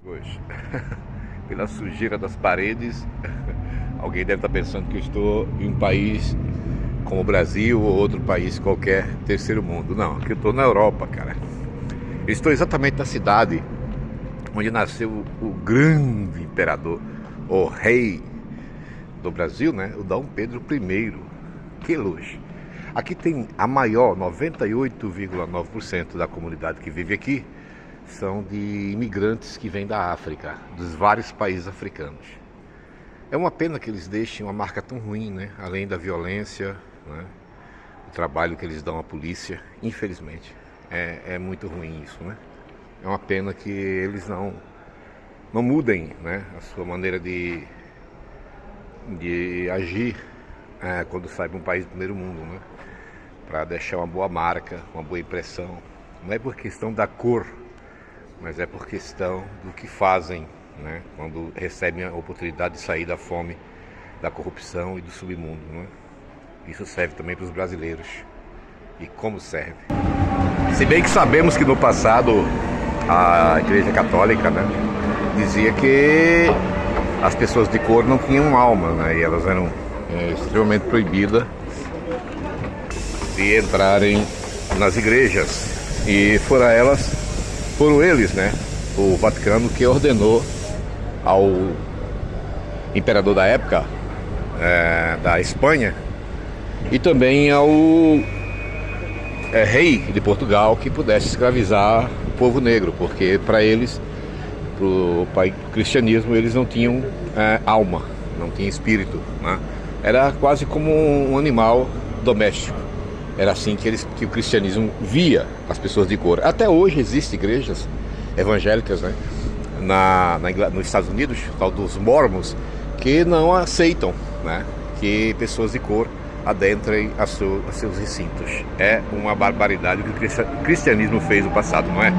Hoje, pela sujeira das paredes, alguém deve estar pensando que eu estou em um país como o Brasil ou outro país qualquer terceiro mundo. Não, aqui eu estou na Europa, cara. Eu estou exatamente na cidade onde nasceu o grande imperador, o rei do Brasil, né? O Dom Pedro I. Que luxo! Aqui tem a maior, 98,9% da comunidade que vive aqui são de imigrantes que vêm da África, dos vários países africanos. É uma pena que eles deixem uma marca tão ruim, né? Além da violência, né? O trabalho que eles dão à polícia, infelizmente. É muito ruim isso, né? É uma pena que eles não mudem, né? A sua maneira de agir quando sai para um país do primeiro mundo, né? Para deixar uma boa marca, uma boa impressão. Não é por questão da cor, mas é por questão do que fazem, né? Quando recebem a oportunidade de sair da fome, da corrupção e do submundo, né? Isso serve também para os brasileiros. E como serve? Se bem que sabemos que no passado a Igreja Católica, né, dizia que as pessoas de cor não tinham alma, né? E elas eram extremamente proibidas de entrarem nas igrejas. E foram eles, né, o Vaticano, que ordenou ao imperador da época, da Espanha, e também ao rei de Portugal, que pudesse escravizar o povo negro, porque para eles, para o cristianismo, eles não tinham alma, não tinham espírito, né? Era quase como um animal doméstico. Era assim que o cristianismo via as pessoas de cor. Até hoje existem igrejas evangélicas, né, nos Estados Unidos, tal dos mormons, que não aceitam, né, que pessoas de cor adentrem a seus recintos. É uma barbaridade o que o cristianismo fez no passado, não é?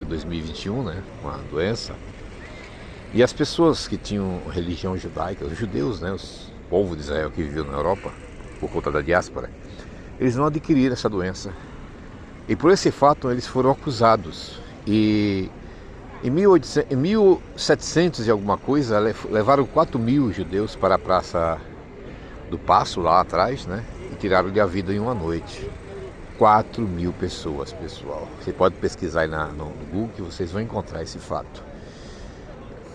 Em 2021, né, uma doença. E as pessoas que tinham religião judaica, os judeus, né, os povos de Israel que viveu na Europa, por conta da diáspora, eles não adquiriram essa doença. E por esse fato eles foram acusados. E em 1700 e alguma coisa, levaram 4.000 judeus para a Praça do Paço, lá atrás, né, e tiraram-lhe a vida em uma noite. 4.000 pessoas, pessoal. Você pode pesquisar aí no Google que vocês vão encontrar esse fato.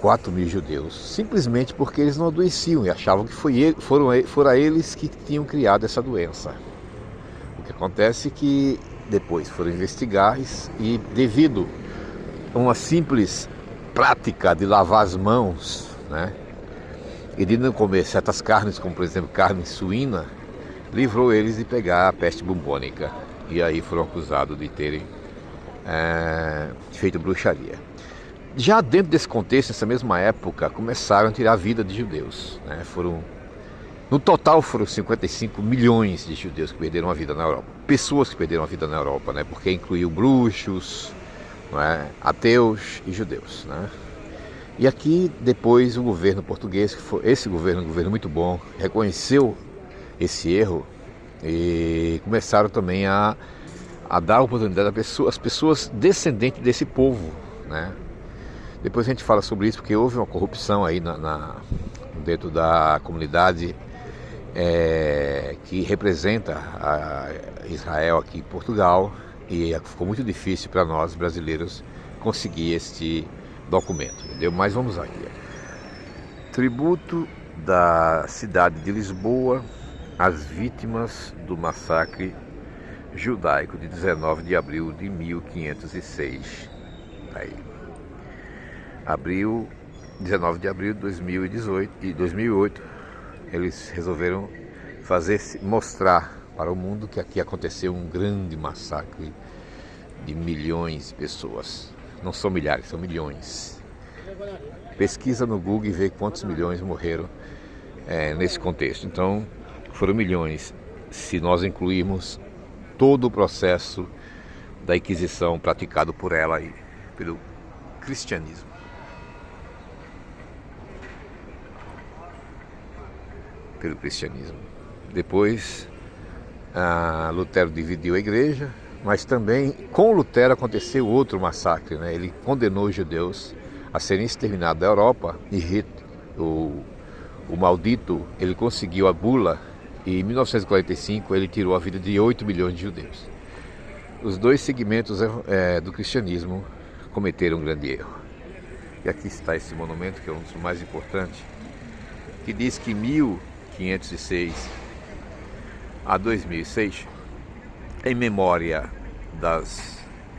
4.000 judeus, simplesmente porque eles não adoeciam e achavam que foram eles que tinham criado essa doença. O que acontece é que depois foram investigar e devido a uma simples prática de lavar as mãos, né, e de não comer certas carnes, como por exemplo carne suína, livrou eles de pegar a peste bubônica. E aí foram acusados de terem feito bruxaria. Já dentro desse contexto, nessa mesma época, começaram a tirar a vida de judeus, né? No total foram 55 milhões de judeus que perderam a vida na Europa. Pessoas que perderam a vida na Europa, né? Porque incluiu bruxos, não é? Ateus e judeus, né? E aqui depois o governo português, esse governo, um governo muito bom, reconheceu esse erro e começaram também a dar oportunidade às pessoas descendentes desse povo, né? Depois a gente fala sobre isso, porque houve uma corrupção aí dentro da comunidade que representa a Israel aqui em Portugal, e ficou muito difícil para nós brasileiros conseguir este documento, entendeu? Mas vamos aqui. Tributo da cidade de Lisboa às vítimas do massacre judaico de 19 de abril de 1506. Aí. 19 de abril de 2018 e 2008, eles resolveram mostrar para o mundo que aqui aconteceu um grande massacre de milhões de pessoas. Não são milhares, são milhões. Pesquisa no Google e vê quantos milhões morreram nesse contexto. Então, foram milhões, se nós incluirmos todo o processo da Inquisição praticado por ela e pelo cristianismo. Depois, Lutero dividiu a igreja, mas também com Lutero aconteceu outro massacre, né? Ele condenou os judeus a serem exterminados da Europa e o maldito, ele conseguiu a bula e em 1945 ele tirou a vida de 8 milhões de judeus. Os dois segmentos do cristianismo cometeram um grande erro. E aqui está esse monumento, que é um dos mais importantes, que diz que 1506 a 2006, em memória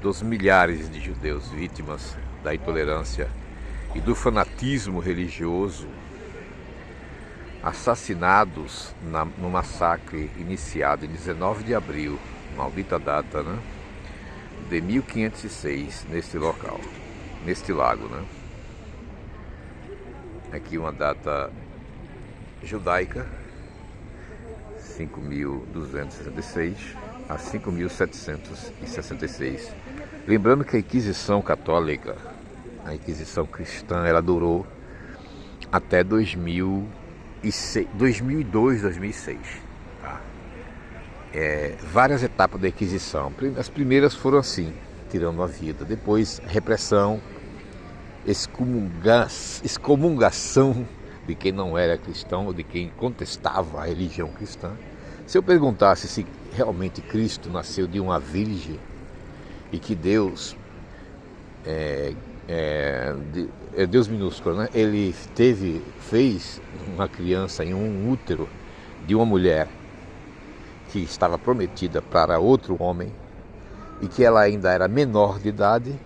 dos milhares de judeus vítimas da intolerância e do fanatismo religioso, assassinados no massacre iniciado em 19 de abril, maldita data, né, de 1506, neste local, neste lago, né? Aqui uma data judaica, 5.266 a 5.766. Lembrando que a Inquisição católica, a Inquisição cristã, ela durou até 2002, 2006. Tá? Várias etapas da Inquisição. As primeiras foram assim, tirando a vida. Depois, repressão, excomungação de quem não era cristão ou de quem contestava a religião cristã. Se eu perguntasse se realmente Cristo nasceu de uma virgem e que Deus, Deus minúsculo, né? Ele fez uma criança em um útero de uma mulher que estava prometida para outro homem e que ela ainda era menor de idade,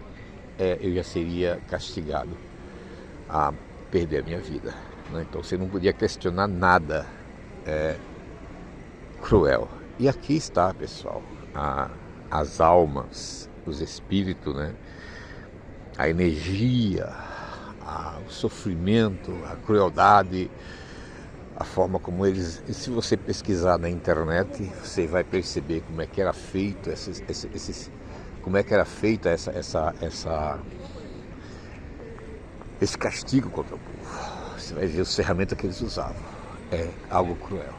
eu já seria castigado a perder a minha vida. Né? Então você não podia questionar nada cruel. E aqui está, pessoal, as almas, os espíritos, né? A energia, o sofrimento, a crueldade, a forma como eles... E se você pesquisar na internet, você vai perceber como é que era feito como é que era feita esse castigo contra o povo. Você vai ver as ferramentas que eles usavam. É algo cruel.